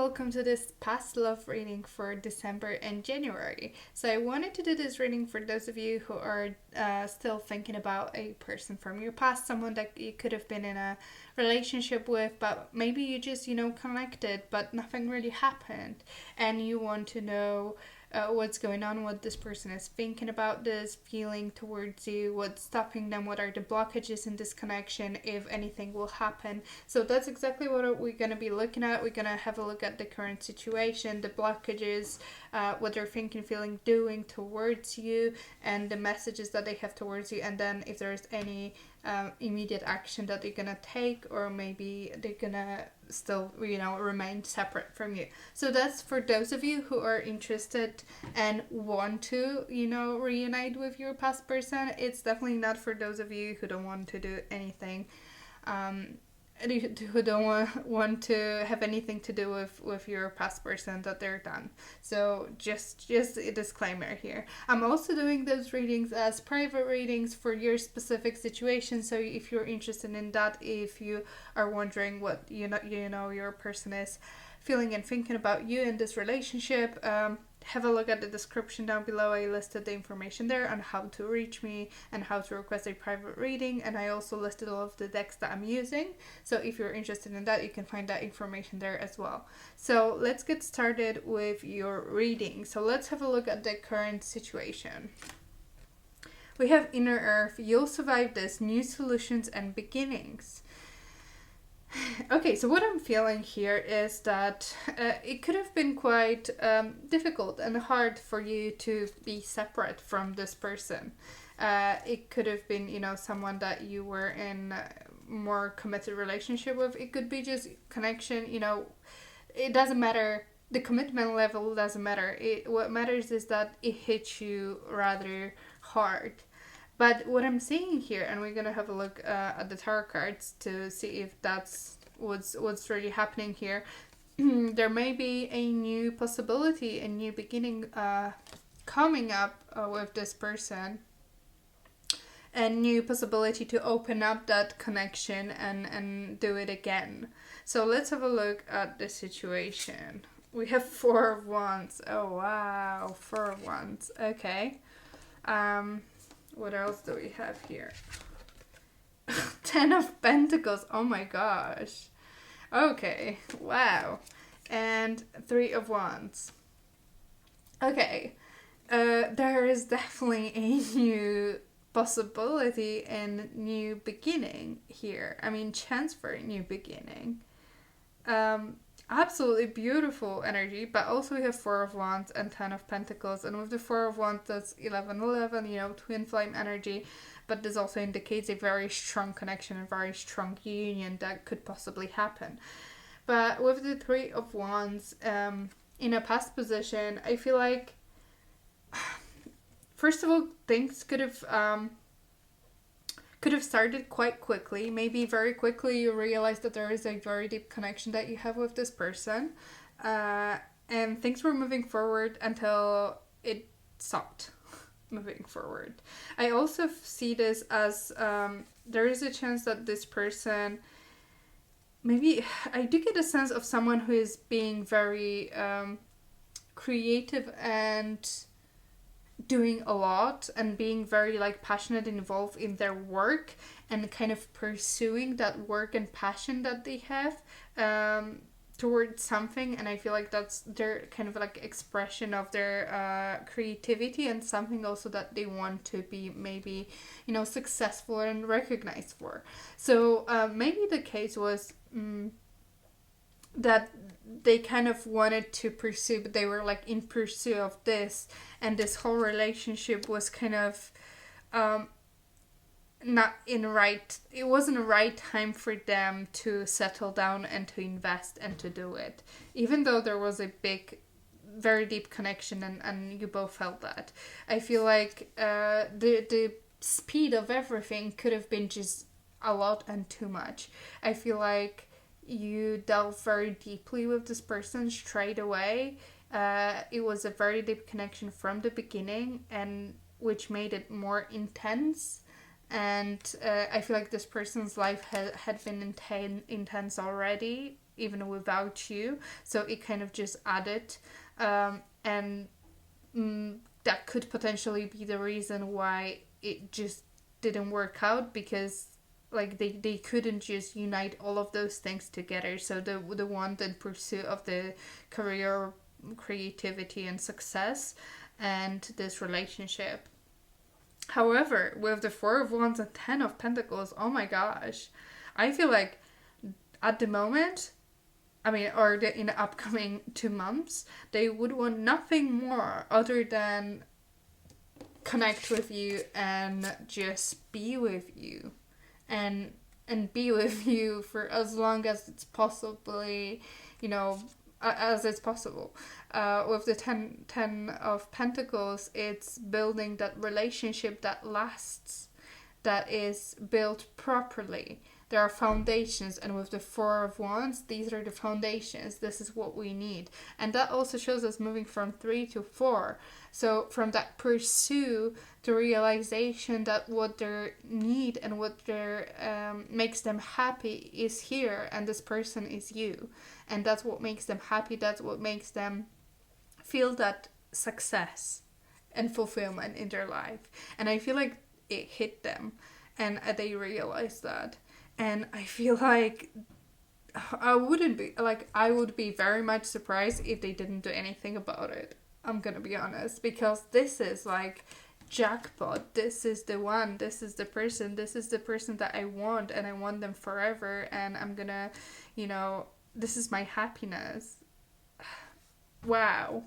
welcome to this past love reading for December and January. So, I wanted to do this reading for those of you who are still thinking about a person from your past, someone that you could have been in a relationship with, but maybe you just, connected, but nothing really happened, and you want to know what's going on, what this person is thinking about this, feeling towards you, what's stopping them, what are the blockages in this connection, if anything will happen. So that's exactly what we're going to be looking at. We're going to have a look at the current situation, the blockages, what they're thinking, feeling, doing towards you, and the messages that they have towards you, and then if there's any immediate action that they're gonna take, or maybe they're gonna still remain separate from you. So that's for those of you who are interested and want to reunite with your past person. It's definitely not for those of you who don't want to do anything, who don't want to have anything to do with your past person, that they're done. So just a disclaimer here. I'm also doing those readings as private readings for your specific situation. So if you're interested in that, if you are wondering what your person is feeling and thinking about you in this relationship, have a look at the description down below. I listed the information there on how to reach me and how to request a private reading, and I also listed all of the decks that I'm using. So if you're interested in that, you can find that information there as well. So let's get started with your reading. So let's have a look at the current situation. We have Inner Earth. You'll survive this. New solutions and beginnings. Okay, so what I'm feeling here is that it could have been quite difficult and hard for you to be separate from this person. It could have been, someone that you were in a more committed relationship with. It could be just connection, it doesn't matter. The commitment level doesn't matter. What matters is that it hits you rather hard. But what I'm seeing here, and we're gonna have a look at the tarot cards to see if that's what's really happening here. There may be a new possibility, a new beginning coming up with this person, a new possibility to open up that connection and do it again. So let's have a look at the situation. We have Four of Wands. Oh wow, Four of Wands. Okay. What else do we have here? Ten of Pentacles. Oh my gosh. Okay. Wow. And Three of Wands. Okay. There is definitely a new possibility and new beginning here. I mean, chance for a new beginning. Absolutely beautiful energy, but also we have Four of Wands and Ten of Pentacles, and with the Four of Wands, that's 11-11, twin flame energy, but this also indicates a very strong connection, a very strong union that could possibly happen. But with the Three of Wands, in a past position, I feel like, first of all, things could have started quite quickly. Maybe very quickly you realize that there is a very deep connection that you have with this person, and things were moving forward until it stopped moving forward. I also see this as there is a chance that this person, maybe I do get a sense of someone who is being very creative and doing a lot and being very passionate and involved in their work and kind of pursuing that work and passion that they have towards something, and I feel like that's their kind of expression of their creativity, and something also that they want to be maybe successful and recognized for. So maybe the case was that they kind of wanted to pursue, but they were in pursuit of this, and this whole relationship was kind of not in right, it wasn't the right time for them to settle down and to invest and to do it, even though there was a big, very deep connection, and you both felt that. I feel like the speed of everything could have been just a lot and too much. I feel like you delve very deeply with this person straight away. It was a very deep connection from the beginning, and which made it more intense. And I feel like this person's life had been intense already, even without you. So it kind of just added, and that could potentially be the reason why it just didn't work out, because like they couldn't just unite all of those things together. So the wanted pursuit of the career, creativity and success, and this relationship. However, with the Four of Wands and Ten of Pentacles, oh my gosh, I feel like at the moment, I mean, or in the upcoming 2 months, they would want nothing more other than connect with you and just be with you, and be with you for as long as it's possibly, as it's possible. With the 10 of Pentacles, it's building that relationship that lasts, that is built properly. There are foundations, and with the Four of Wands, these are the foundations. This is what we need. And that also shows us moving from 3 to 4. So from that pursuit to realization that what they need and what their makes them happy is here, and this person is you. And that's what makes them happy. That's what makes them feel that success and fulfillment in their life. And I feel like it hit them, and they realized that. And I feel like I would be very much surprised if they didn't do anything about it. I'm gonna be honest, because this is like jackpot. This is the one. This is the person. This is the person that I want, and I want them forever. And I'm gonna, this is my happiness. Wow.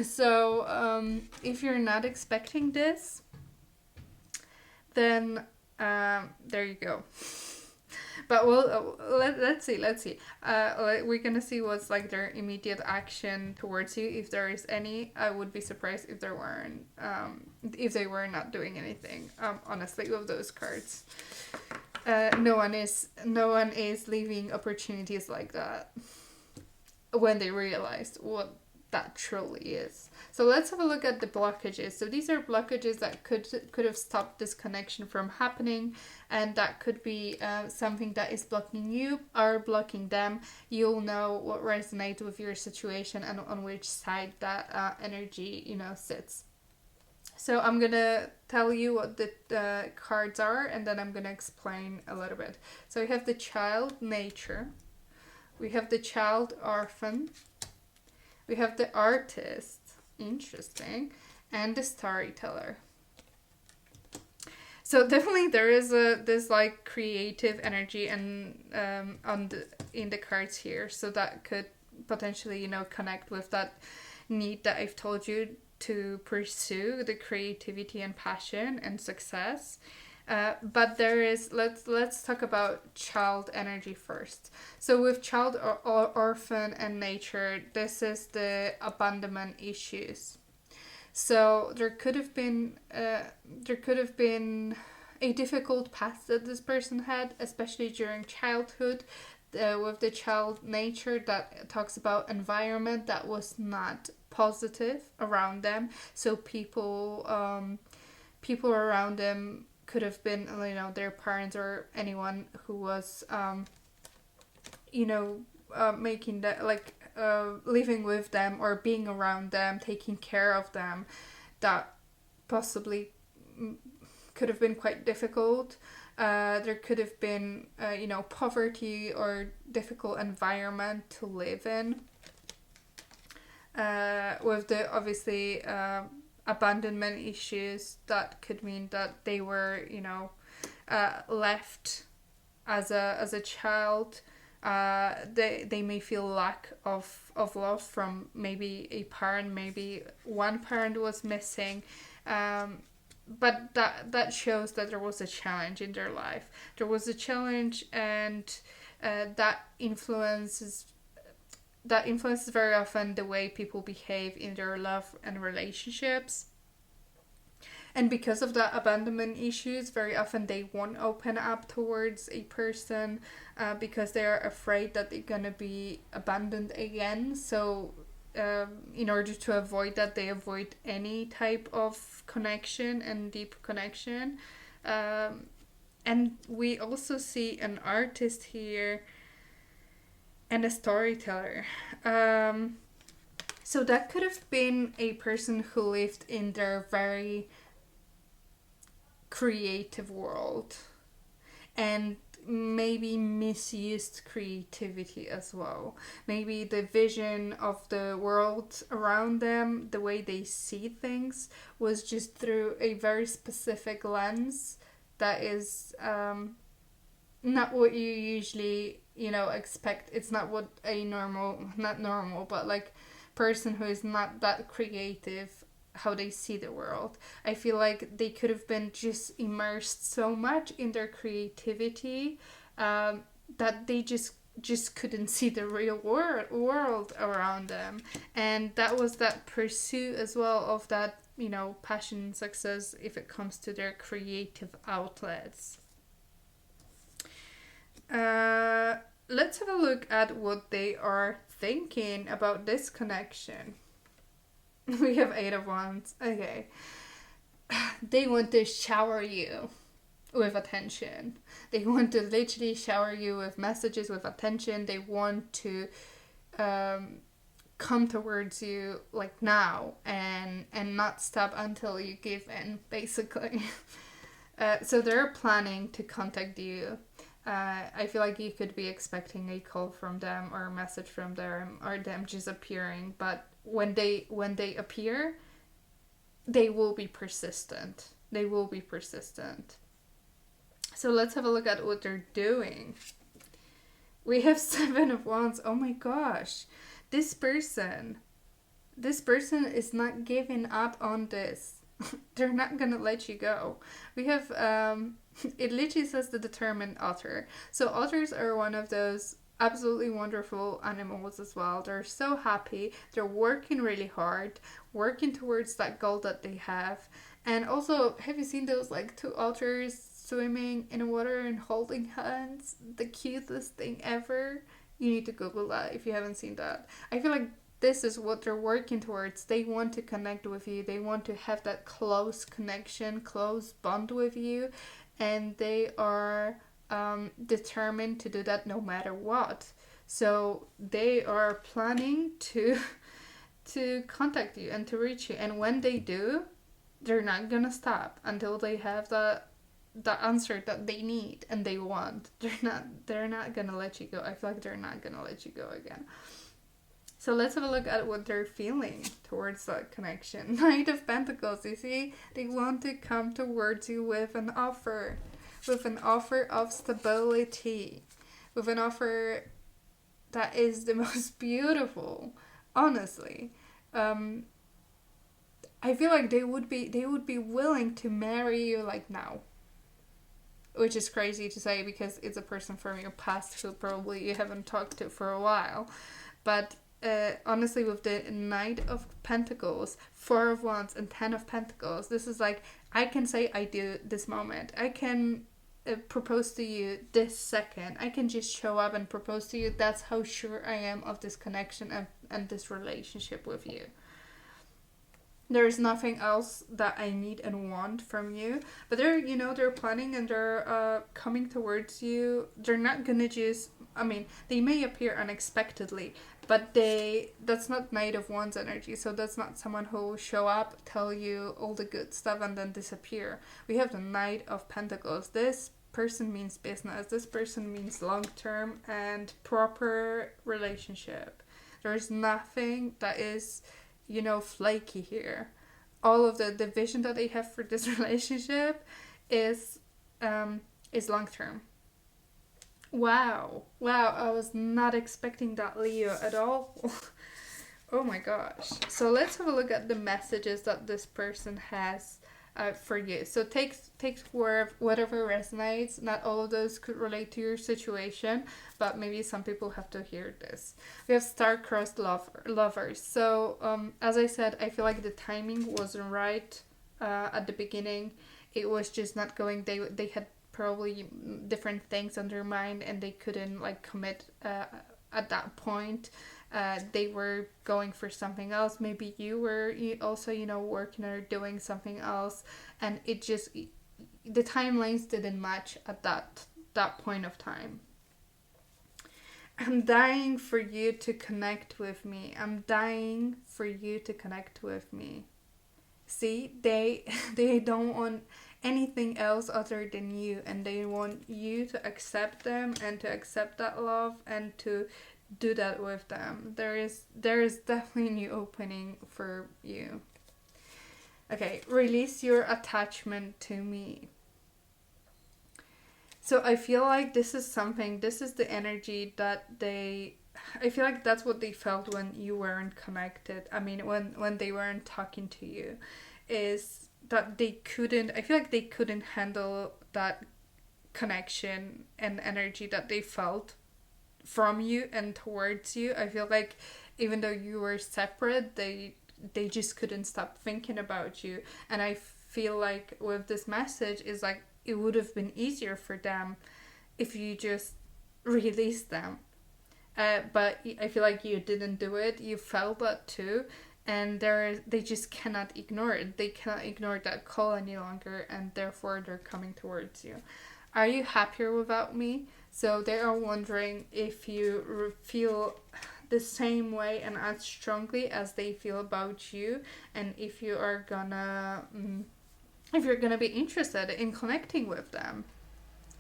So if you're not expecting this, then there you go. But let's see. We're gonna see what's like their immediate action towards you, if there is any. I would be surprised if there weren't, if they were not doing anything. Honestly, with those cards, no one is leaving opportunities like that when they realized what that truly is. So let's have a look at the blockages. So these are blockages that could have stopped this connection from happening, and that could be something that is blocking you or blocking them. You'll know what resonates with your situation and on which side that energy sits. So I'm gonna tell you what the cards are, and then I'm gonna explain a little bit. So we have the Child, Nature. We have the Child, Orphan. We have the Artist, interesting, and the Storyteller. So definitely there is this like creative energy and in the cards here. So that could potentially connect with that need that I've told you to pursue the creativity and passion and success. But there is, let's talk about child energy first. So with Child, Orphan and Nature, this is the abandonment issues. So there could have been a difficult past that this person had, especially during childhood. With the Child, Nature, that talks about environment that was not positive around them. So people around them could have been, their parents or anyone who was, making that, living with them or being around them, taking care of them, that possibly could have been quite difficult. There could have been, poverty or difficult environment to live in. With the, obviously, abandonment issues, that could mean that they were left as a child. They may feel lack of love from maybe a parent, maybe one parent was missing, but that shows that there was a challenge in their life. There was a challenge, and that influences very often the way people behave in their love and relationships. And because of that abandonment issues, very often they won't open up towards a person because they are afraid that they're gonna be abandoned again. So in order to avoid that, they avoid any type of connection and deep connection. And we also see an artist here and a storyteller. So that could have been a person who lived in their very creative world and maybe misused creativity as well. Maybe the vision of the world around them, the way they see things, was just through a very specific lens that is not what you usually, expect. It's not what a not normal, but like person who is not that creative, how they see the world. I feel like they could have been just immersed so much in their creativity that they just couldn't see the real world around them. And that was that pursuit as well of that, passion and success if it comes to their creative outlets. Let's have a look at what they are thinking about this connection. We have 8 of Wands. Okay. They want to shower you with attention. They want to literally shower you with messages, with attention. They want to come towards you like now and not stop until you give in, basically. So they're planning to contact you. I feel like you could be expecting a call from them or a message from them or them just appearing, but when they appear, they will be persistent. They will be persistent. So let's have a look at what they're doing. We have 7 of Wands. Oh my gosh. This person is not giving up on this. They're not gonna let you go. We have it literally says the determined otter. So otters are one of those absolutely wonderful animals as well. They're so happy. They're working really hard, working towards that goal that they have. And also, have you seen those like 2 otters swimming in water and holding hands? The cutest thing ever. You need to Google that if you haven't seen that. I feel like this is what they're working towards. They want to connect with you. They want to have that close connection, close bond with you. And they are determined to do that no matter what. So they are planning to contact you and to reach you. And when they do, they're not gonna stop until they have the answer that they need and they want. They're not gonna let you go. I feel like they're not gonna let you go again. So let's have a look at what they're feeling towards that connection. Knight of Pentacles, you see? They want to come towards you with an offer. With an offer of stability. With an offer that is the most beautiful. Honestly. I feel like they would be willing to marry you like now. Which is crazy to say because it's a person from your past who probably you haven't talked to for a while. But honestly, with the Knight of Pentacles, 4 of Wands, and 10 of Pentacles, this is like, I can say I do this moment. I can propose to you this second. I can just show up and propose to you. That's how sure I am of this connection and this relationship with you. There is nothing else that I need and want from you. But they're planning and they're coming towards you. They're not gonna just, they may appear unexpectedly, but that's not Knight of Wands energy. So that's not someone who will show up, tell you all the good stuff and then disappear. We have the Knight of Pentacles. This person means business. This person means long-term and proper relationship. There's nothing that is flaky here. All of the vision that they have for this relationship is long term. Wow, I was not expecting that, Leo, at all. Oh my gosh. So let's have a look at the messages that this person has for you. So take whatever resonates. Not all of those could relate to your situation, but maybe some people have to hear this. We have star-crossed lovers. So as I said, I feel like the timing wasn't right at the beginning. It was just not going. They had probably different things on their mind and they couldn't commit at that point. They were going for something else. Maybe you were also working or doing something else, and it just, the timelines didn't match at that point of time. I'm dying for you to connect with me. I'm dying for you to connect with me. See, they don't want anything else other than you, and they want you to accept them and to accept that love and to do that with them. There is definitely a new opening for you. Okay, release your attachment to me. So I feel like this is the energy that I feel like that's what they felt when you weren't connected. I mean, when they weren't talking to you, is that I feel like they couldn't handle that connection and energy that they felt from you and towards you. I feel like even though you were separate, they just couldn't stop thinking about you. And I feel like with this message is like it would have been easier for them if you just released them. But I feel like you didn't do it. You felt that too, and they just cannot ignore it. They cannot ignore that call any longer, and therefore they're coming towards you. Are you happier without me? So they are wondering if you feel the same way and as strongly as they feel about you, and if you are gonna if you're gonna be interested in connecting with them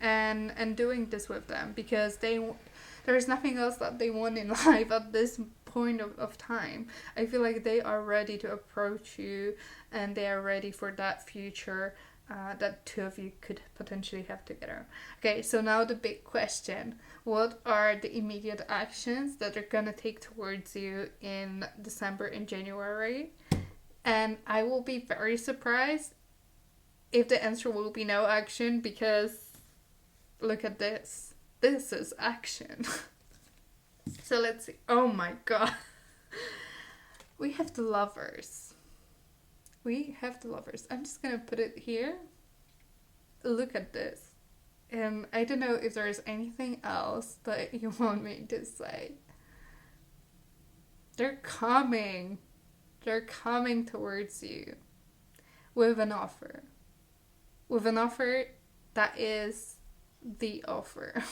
and doing this with them, because there's nothing else that they want in life at this point of time. I feel like they are ready to approach you, and they are ready for that future that two of you could potentially have together. Okay, so now the big question. What are the immediate actions that they're gonna take towards you in December and January? And I will be very surprised if the answer will be no action, because look at this. This is action. So let's see. Oh my god. We have the Lovers. We have the Lovers. I'm just gonna put it here. Look at this. And I don't know if there's anything else that you want me to say. They're coming. They're coming towards you with an offer. With an offer that is the offer.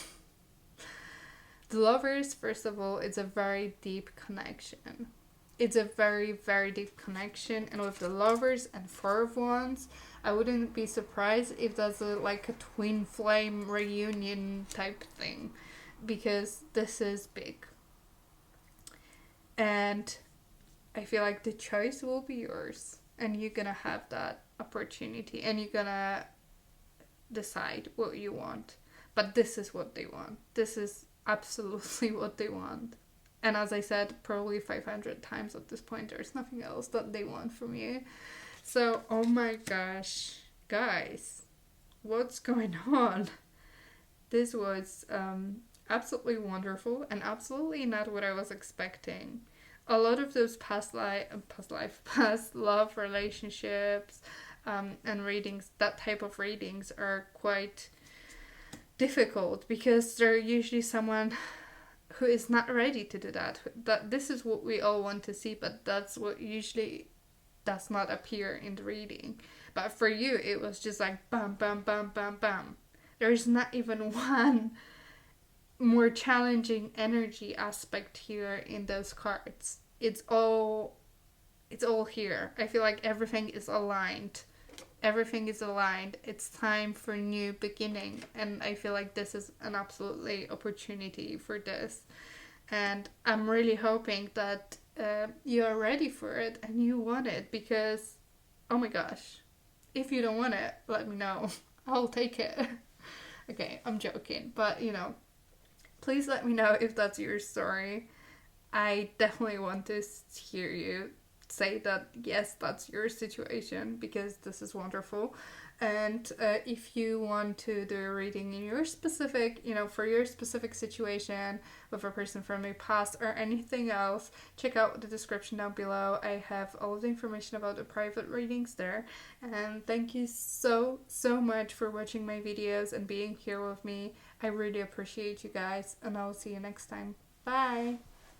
The Lovers, first of all, it's a very deep connection. It's a very, very deep connection. And with the Lovers and Four of Wands, I wouldn't be surprised if that's like a twin flame reunion type thing, because this is big. And I feel like the choice will be yours, and you're gonna have that opportunity, and you're gonna decide what you want. But this is what they want. This is absolutely what they want. And as I said, probably 500 times at this point, there's nothing else that they want from you. So, oh my gosh, guys, what's going on? This was absolutely wonderful and absolutely not what I was expecting. A lot of those past love relationships and readings, that type of readings are quite difficult, because they're usually someone who is not ready to do that. That this is what we all want to see, but that's what usually does not appear in the reading. But for you, it was just like bam, bam, bam, bam, bam. There's not even one more challenging energy aspect here in those cards. It's all here. I feel like everything is aligned. Everything is aligned. It's time for new beginning, and I feel like this is an absolutely opportunity for this. And I'm really hoping that you are ready for it and you want it, because oh my gosh, if you don't want it, let me know. I'll take it. Okay, I'm joking, but please let me know if that's your story. I definitely want to hear you say that yes, that's your situation, because this is wonderful. And if you want to do a reading in your specific, for your specific situation with a person from your past or anything else, check out the description down below. I have all of the information about the private readings there. And thank you so much for watching my videos and being here with me. I really appreciate you guys, and I'll see you next time. Bye!